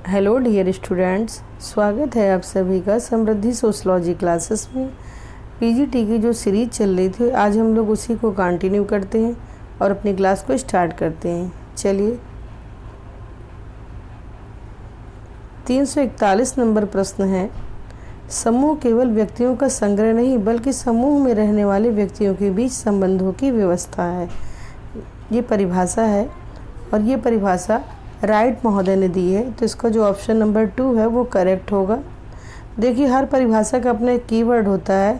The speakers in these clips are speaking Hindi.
हेलो डियर स्टूडेंट्स, स्वागत है आप सभी का समृद्धि सोशलॉजी क्लासेस में। पीजीटी की जो सीरीज चल रही थी आज हम लोग उसी को कंटिन्यू करते हैं और अपनी क्लास को स्टार्ट करते हैं। चलिए 341 नंबर प्रश्न है, समूह केवल व्यक्तियों का संग्रह नहीं बल्कि समूह में रहने वाले व्यक्तियों के बीच संबंधों की व्यवस्था है। ये परिभाषा है और ये परिभाषा राइट महोदय ने दी है, तो इसका जो ऑप्शन नंबर 2 है वो करेक्ट होगा। देखिए हर परिभाषा का अपना एक कीवर्ड होता है,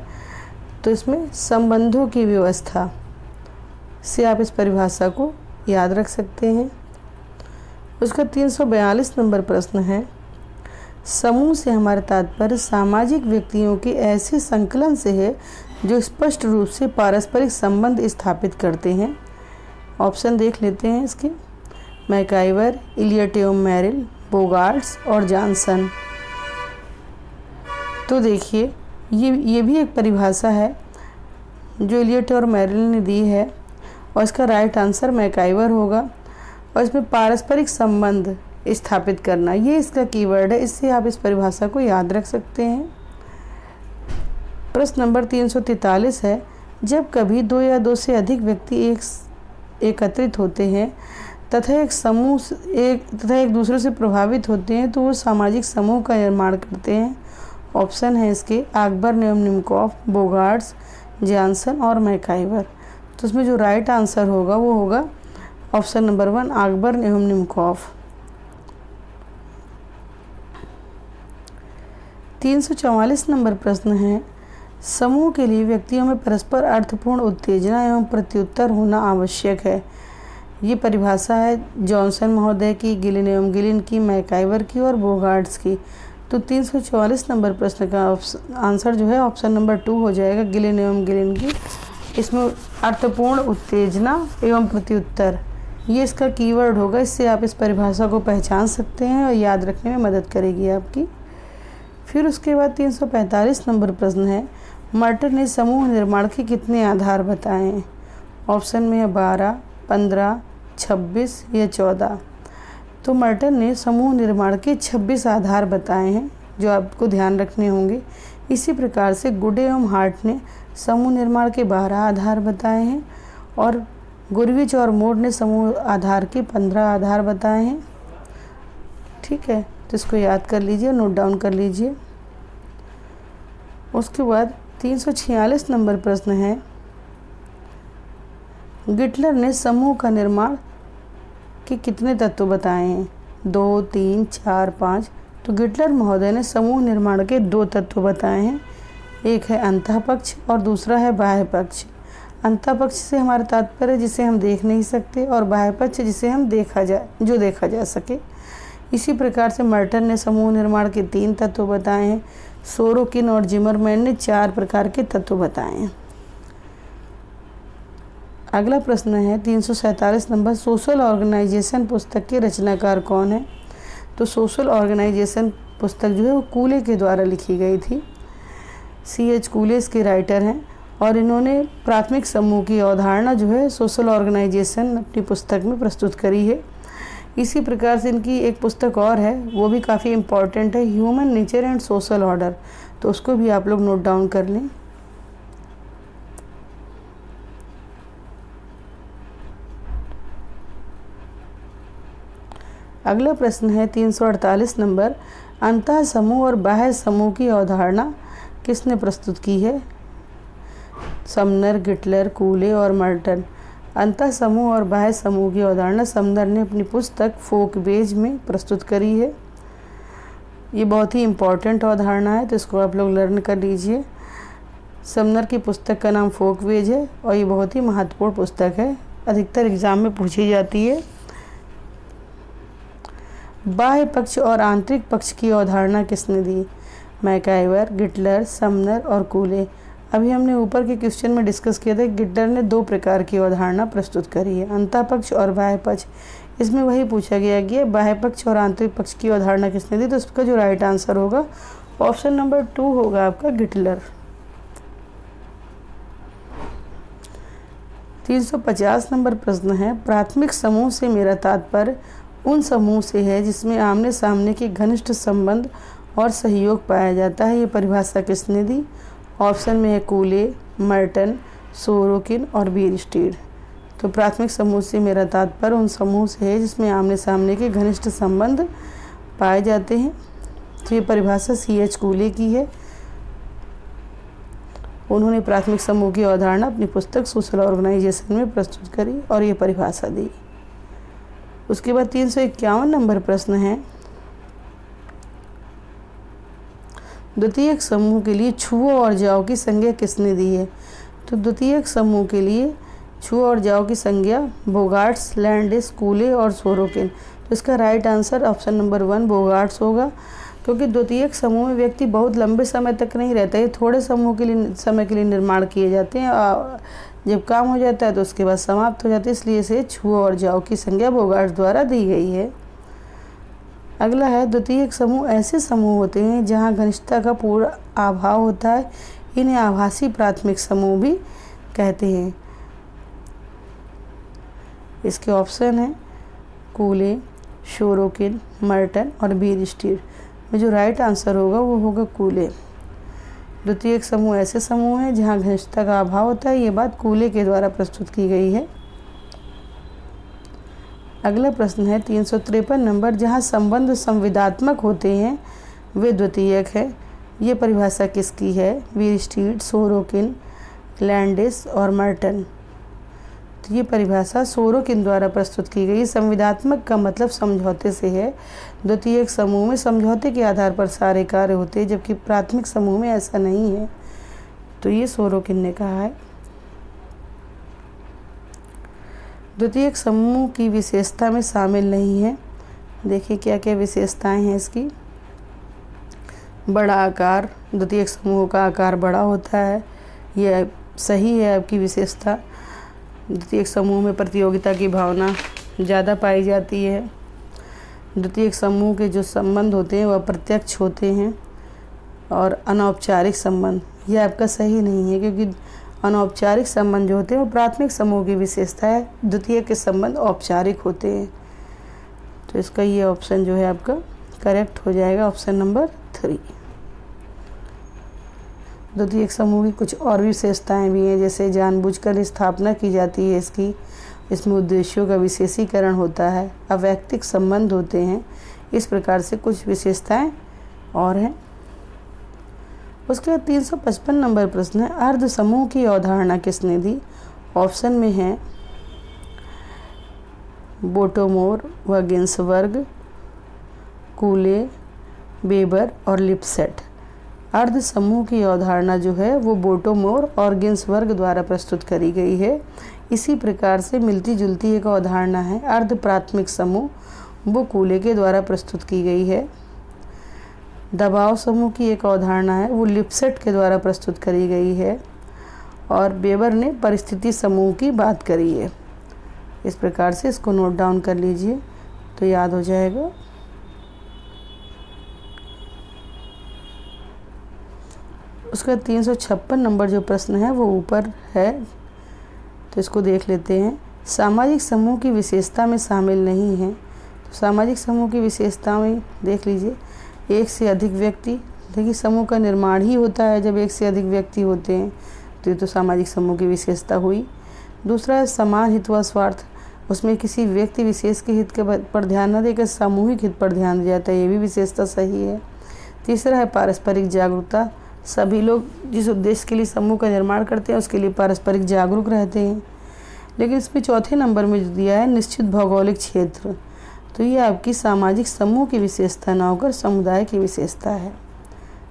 तो इसमें संबंधों की व्यवस्था से आप इस परिभाषा को याद रख सकते हैं। उसका 342 नंबर प्रश्न है, समूह से हमारा तात्पर्य सामाजिक व्यक्तियों के ऐसे संकलन से है जो स्पष्ट रूप से पारस्परिक संबंध स्थापित करते हैं। ऑप्शन देख लेते हैं इसके, मैकाइवर, इलियट एवं मेरिल, बोगार्ट्स और जॉनसन। तो देखिए ये भी एक परिभाषा है जो इलियट और मेरिल ने दी है और इसका राइट आंसर मैकाइवर होगा। और इसमें पारस्परिक संबंध स्थापित करना ये इसका कीवर्ड है, इससे आप इस परिभाषा को याद रख सकते हैं। प्रश्न नंबर 343 है, जब कभी दो या दो से अधिक व्यक्ति एकत्रित होते हैं तथा एक दूसरे से प्रभावित होते हैं तो वो सामाजिक समूह का निर्माण करते हैं। ऑप्शन है इसके अकबर, निमकॉफ, बोगार्ट्स, जॉनसन और मैकाइवर। तो उसमें जो राइट आंसर होगा वो होगा ऑप्शन नंबर 1 अकबर एवं निमकॉफ। 344 नंबर प्रश्न है, समूह के लिए व्यक्तियों में परस्पर अर्थपूर्ण उत्तेजना एवं प्रत्युत्तर होना आवश्यक है। ये परिभाषा है जॉनसन महोदय की, गिलिन एवं गिलिन की, मैकाइवर की और बोगार्ट्स की। तो 344 नंबर प्रश्न का आंसर जो है ऑप्शन नंबर 2 हो जाएगा, गिलिन एवं गिलिन की। इसमें अर्थपूर्ण उत्तेजना एवं प्रत्युत्तर ये इसका कीवर्ड होगा, इससे आप इस परिभाषा को पहचान सकते हैं और याद रखने में मदद करेगी आपकी। फिर उसके बाद 345 नंबर प्रश्न है, मर्टर ने समूह निर्माण के कितने आधार बताए हैं। ऑप्शन में है 12, 15, 26 या 14। तो मर्टर ने समूह निर्माण के 26 आधार बताए हैं जो आपको ध्यान रखने होंगे। इसी प्रकार से गुडे एवं हार्ट ने समूह निर्माण के 12 आधार बताए हैं और गुरविच और मोर ने समूह आधार के 15 आधार बताए हैं। ठीक है, तो इसको याद कर लीजिए, नोट डाउन कर लीजिए। उसके बाद 346 नंबर प्रश्न है, गिटलर ने समूह का निर्माण के कितने तत्व बताए हैं। 2, 3, 4, 5। तो गिटलर महोदय ने समूह निर्माण के 2 तत्व बताए हैं, एक है अंतः पक्ष और दूसरा है बाह्य पक्ष। अंतः पक्ष से हमारा तात्पर्य जिसे हम देख नहीं सकते और बाह्य पक्ष जिसे हम देखा जा सके। इसी प्रकार से मर्टर ने समूह निर्माण के 3 तत्व बताए हैं, सोरोकिन और जिमरमैन ने 4 प्रकार के तत्व बताए हैं। अगला प्रश्न है 347 नंबर, सोशल ऑर्गेनाइजेशन पुस्तक के रचनाकार कौन है। तो सोशल ऑर्गेनाइजेशन पुस्तक जो है वो कूले के द्वारा लिखी गई थी। C.H. कूले इसके राइटर हैं और इन्होंने प्राथमिक समूह की अवधारणा जो है सोशल ऑर्गेनाइजेशन अपनी पुस्तक में प्रस्तुत करी है। इसी प्रकार से इनकी एक पुस्तक और है, वो भी काफ़ी इम्पॉर्टेंट है, human nature and social order. तो उसको भी आप लोग नोट डाउन कर लें। अगला प्रश्न है 348 नंबर, अंतः समूह और बाह्य समूह की अवधारणा किसने प्रस्तुत की है। समनर, गिटलर, कूले और मर्टन। अंतः समूह और बाह्य समूह की अवधारणा समनर ने अपनी पुस्तक फोकवेज में प्रस्तुत करी है। ये बहुत ही इम्पॉर्टेंट अवधारणा है, तो इसको आप लोग लर्न कर लीजिए। समनर की पुस्तक का नाम फोकवेज है और ये बहुत ही महत्वपूर्ण पुस्तक है, अधिकतर एग्जाम में पूछी जाती है। बाह्य पक्ष और आंतरिक पक्ष की अवधारणा किसने दी। मैकाइवर, गिटलर, समनर और कूले। अभी हमने ऊपर के क्वेश्चन में डिस्कस किया था कि गिटलर ने 2 प्रकार की अवधारणा प्रस्तुत करी है, अंतः पक्ष और बाह्य पक्ष। इसमें वही पूछा गया कि बाह्य पक्ष और आंतरिक पक्ष की अवधारणा किसने दी, तो इसका जो राइट आंसर होगा ऑप्शन नंबर 2 होगा आपका, गिटलर। 350 नंबर प्रश्न है, प्राथमिक समूह से मेरा तात्पर्य उन समूह से है जिसमें आमने सामने के घनिष्ठ संबंध और सहयोग पाया जाता है। ये परिभाषा किसने दी? ऑप्शन में है कूले, मर्टन, सोरोकिन और बीरस्टीड। तो प्राथमिक समूह से मेरा तात्पर्य उन समूह से है जिसमें आमने सामने के घनिष्ठ संबंध पाए जाते हैं। तो ये परिभाषा C.H. कूले की है। उन्होंने प्राथमिक समूह की अवधारणा अपनी पुस्तक सोशल ऑर्गेनाइजेशन में प्रस्तुत करी और ये परिभाषा दी। उसके बाद 351 नंबर प्रश्न है, द्वितीयक समूह के लिए छुओ और जाओ की संज्ञा किसने दी है? तो द्वितीयक समूह के लिए छुओ और जाओ की संज्ञा बोगार्ट्स, लैंडिस, कूले और सोरोकिन। तो इसका राइट आंसर ऑप्शन नंबर 1 बोगार्ट्स होगा, क्योंकि द्वितीयक समूह में व्यक्ति बहुत लंबे समय तक नहीं रहता है, थोड़े समय के लिए निर्माण किए जाते हैं, जब काम हो जाता है तो उसके बाद समाप्त हो जाते हैं, इसलिए इसे छुओ और जाओ की संज्ञा बोगार्ट्स द्वारा दी गई है। अगला है, द्वितीयक समूह ऐसे समूह होते हैं जहां घनिष्ठता का पूरा अभाव होता है, इन्हें आभासी प्राथमिक समूह भी कहते हैं। इसके ऑप्शन हैं कूले, सोरोकिन, मर्टन और बीरस्टीड में जो राइट आंसर होगा वो होगा कूले। द्वितीयक समूह ऐसे समूह हैं जहां घनिष्ठता का अभाव होता है, ये बात कूले के द्वारा प्रस्तुत की गई है। अगला प्रश्न है 353 नंबर, जहां संबंध संविदात्मक होते हैं वे द्वितीयक है। ये परिभाषा किसकी है? बीरस्टीड, सोरोकिन, लैंडिस और मर्टन। तो ये परिभाषा सोरोकिन द्वारा प्रस्तुत की गई। संविदात्मक का मतलब समझौते से है। द्वितीयक समूह में समझौते के आधार पर सारे कार्य होते हैं, जबकि प्राथमिक समूह में ऐसा नहीं है। तो ये सोरोकिन ने कहा है। द्वितीयक समूह की विशेषता में शामिल नहीं है। देखिए क्या क्या विशेषताएं हैं इसकी। बड़ा आकार, द्वितीयक समूह का आकार बड़ा होता है, यह सही है आपकी विशेषता। द्वितीयक समूह में प्रतियोगिता की भावना ज़्यादा पाई जाती है। द्वितीयक समूह के जो संबंध होते हैं वह प्रत्यक्ष होते हैं और अनौपचारिक संबंध, यह आपका सही नहीं है, क्योंकि अनौपचारिक संबंध जो होते हैं वो प्राथमिक समूह की विशेषता है, द्वितीयक के संबंध औपचारिक होते हैं। तो इसका ये ऑप्शन जो है आपका करेक्ट हो जाएगा, ऑप्शन नंबर 3। द्वितीयक समूह की कुछ और विशेषताएं भी हैं, जैसे जानबूझकर स्थापना की जाती है इसमें उद्देश्यों का विशेषीकरण होता है, अवैयक्तिक संबंध होते हैं, इस प्रकार से कुछ विशेषताएं और हैं। उसके बाद 355 नंबर प्रश्न है, अर्ध समूह की अवधारणा किसने दी? ऑप्शन में है बोटोमोर व गिन्सबर्ग, कूले, वेबर और लिपसेट। अर्ध समूह की अवधारणा जो है वो बोटोमोर और गिन्सबर्ग द्वारा प्रस्तुत करी गई है। इसी प्रकार से मिलती जुलती एक अवधारणा है अर्ध प्राथमिक समूह, वो कूले के द्वारा प्रस्तुत की गई है। दबाव समूह की एक अवधारणा है वो लिपसेट के द्वारा प्रस्तुत करी गई है, और वेबर ने परिस्थिति समूह की बात करी है। इस प्रकार से इसको नोट डाउन कर लीजिए तो याद हो जाएगा। उसका 356 नंबर जो प्रश्न है वो ऊपर है, तो इसको देख लेते हैं। सामाजिक समूह की विशेषता में शामिल नहीं है। तो सामाजिक समूह की विशेषता में देख लीजिए, एक से अधिक व्यक्ति। देखिए समूह का निर्माण ही होता है जब एक से अधिक व्यक्ति होते हैं, तो ये तो सामाजिक समूह की विशेषता हुई। दूसरा है समान हित व स्वार्थ, उसमें किसी व्यक्ति विशेष के हित के पर ध्यान न देकर सामूहिक हित पर ध्यान दिया जाता है, ये भी विशेषता सही है। तीसरा है पारस्परिक जागरूकता, सभी लोग जिस उद्देश्य के लिए समूह का निर्माण करते हैं उसके लिए पारस्परिक जागरूक रहते हैं। लेकिन इसमें चौथे नंबर में जो दिया है निश्चित भौगोलिक क्षेत्र, तो ये आपकी सामाजिक समूह की विशेषता ना होकर समुदाय की विशेषता है।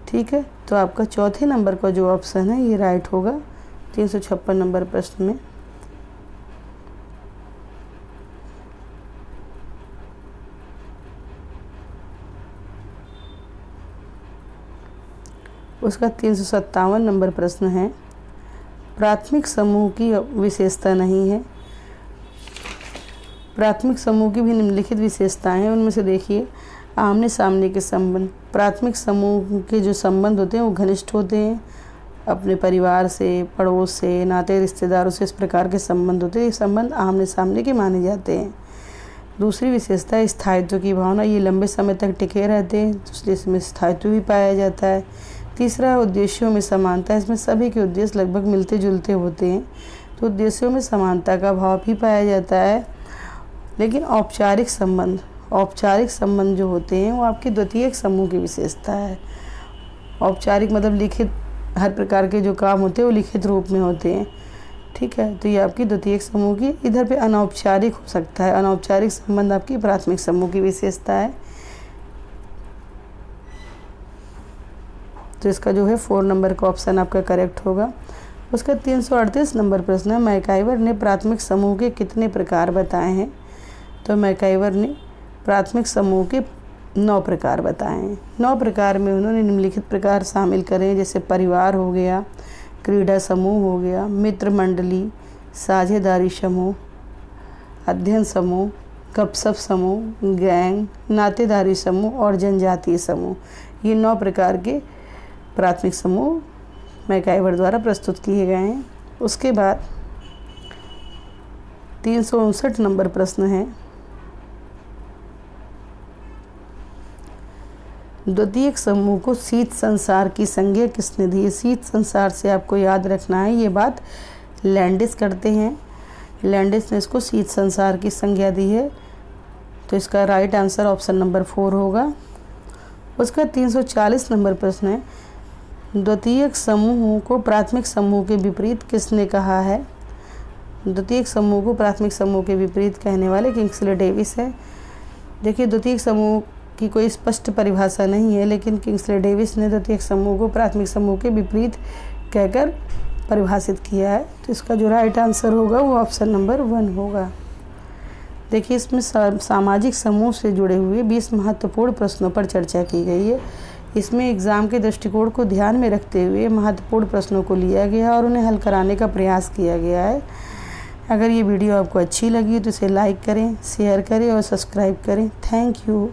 ठीक है, तो आपका चौथे नंबर का जो ऑप्शन है ये राइट होगा 356 नंबर प्रश्न में। उसका 357 नंबर प्रश्न है, प्राथमिक समूह की विशेषता नहीं है। प्राथमिक समूह की भी निम्नलिखित विशेषताएं हैं, उनमें से देखिए आमने सामने के संबंध। प्राथमिक समूह के जो संबंध होते हैं वो घनिष्ठ होते हैं, अपने परिवार से, पड़ोस से, नाते रिश्तेदारों से, इस प्रकार के संबंध होते हैं। ये संबंध आमने सामने के माने जाते हैं। दूसरी विशेषता है स्थायित्व की भावना, ये लंबे समय तक टिके रहते हैं, तो इसलिए इसमें स्थायित्व भी पाया जाता है। तीसरा है उद्देश्यों में समानता, इसमें सभी के उद्देश्य लगभग मिलते जुलते होते हैं, तो उद्देश्यों में समानता का भाव भी पाया जाता है। लेकिन औपचारिक संबंध जो होते हैं वो आपके द्वितीयक समूह की विशेषता है। औपचारिक मतलब लिखित, हर प्रकार के जो काम होते हैं वो लिखित रूप में होते हैं, ठीक है, तो ये आपकी द्वितीयक समूह की। इधर पे अनौपचारिक हो सकता है, अनौपचारिक संबंध आपकी प्राथमिक समूह की विशेषता है। तो इसका जो है 4 नंबर का ऑप्शन आपका करेक्ट होगा। उसका 338 नंबर प्रश्न है, मैकाइवर ने प्राथमिक समूह के कितने प्रकार बताए हैं? तो मैकाइवर ने प्राथमिक समूह के 9 प्रकार बताए हैं। 9 प्रकार में उन्होंने निम्नलिखित प्रकार शामिल करें, जैसे परिवार हो गया, क्रीड़ा समूह हो गया, मित्र मंडली, साझेदारी समूह, अध्ययन समूह, गपशप समूह, गैंग, नातेदारी समूह और जनजातीय समूह। ये 9 प्रकार के प्राथमिक समूह मैकाइवर द्वारा प्रस्तुत किए गए हैं। उसके बाद 359 नंबर प्रश्न है, द्वितीयक समूह को शीत संसार की संज्ञा किसने दी है? शीत संसार से आपको याद रखना है, ये बात लैंडिस करते हैं। लैंडिस ने इसको शीत संसार की संज्ञा दी है, तो इसका राइट आंसर ऑप्शन नंबर 4 होगा। उसका 340 नंबर प्रश्न है, द्वितीयक समूह को प्राथमिक समूह के विपरीत किसने कहा है? द्वितीयक समूह को प्राथमिक समूह के विपरीत कहने वाले किंग्सले डेविस है। देखिए, द्वितीयक समूह की कोई स्पष्ट परिभाषा नहीं है, लेकिन किंग्सले डेविस ने द्वितीयक समूह को प्राथमिक समूह के विपरीत कहकर परिभाषित किया है। तो इसका जो राइट आंसर होगा वो ऑप्शन नंबर 1 होगा। देखिए, इसमें सामाजिक समूह से जुड़े हुए 20 महत्वपूर्ण प्रश्नों पर चर्चा की गई है। इसमें एग्ज़ाम के दृष्टिकोण को ध्यान में रखते हुए महत्वपूर्ण प्रश्नों को लिया गया और उन्हें हल कराने का प्रयास किया गया है। अगर ये वीडियो आपको अच्छी लगी तो इसे लाइक करें, शेयर करें और सब्सक्राइब करें। Thank you.